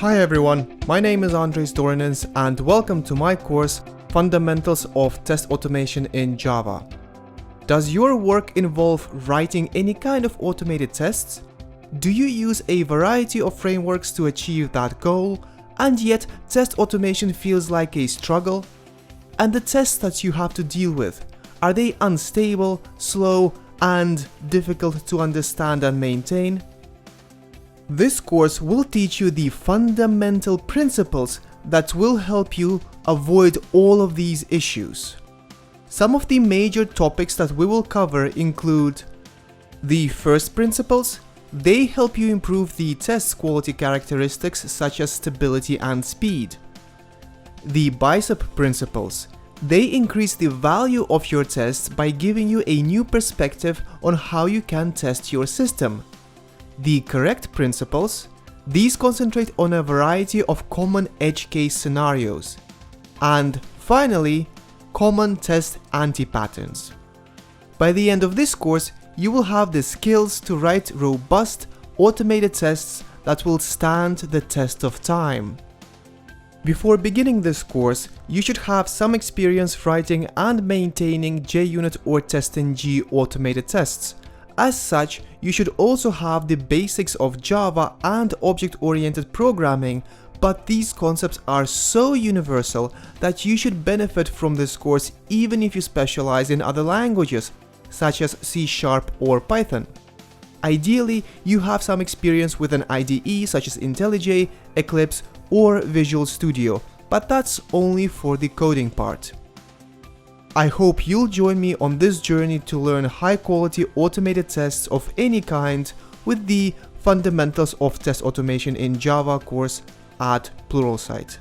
Hi everyone, my name is Andres Dorinens and welcome to my course Fundamentals of Test Automation in Java. Does your work involve writing any kind of automated tests? Do you use a variety of frameworks to achieve that goal, and yet test automation feels like a struggle? And the tests that you have to deal with, are they unstable, slow, and difficult to understand and maintain? This course will teach you the fundamental principles that will help you avoid all of these issues. Some of the major topics that we will cover include the first principles. They help you improve the test's quality characteristics such as stability and speed. The bicep principles. They increase the value of your tests by giving you a new perspective on how you can test your system. The correct principles. These concentrate on a variety of common edge case scenarios. And finally, common test anti-patterns. By the end of this course, you will have the skills to write robust, automated tests that will stand the test of time. Before beginning this course, you should have some experience writing and maintaining JUnit or TestNG automated tests. As such, you should also have the basics of Java and object-oriented programming, but these concepts are so universal that you should benefit from this course even if you specialize in other languages, such as C# or Python. Ideally, you have some experience with an IDE such as IntelliJ, Eclipse, or Visual Studio, but that's only for the coding part. I hope you'll join me on this journey to learn high-quality automated tests of any kind with the Fundamentals of Test Automation in Java course at Pluralsight.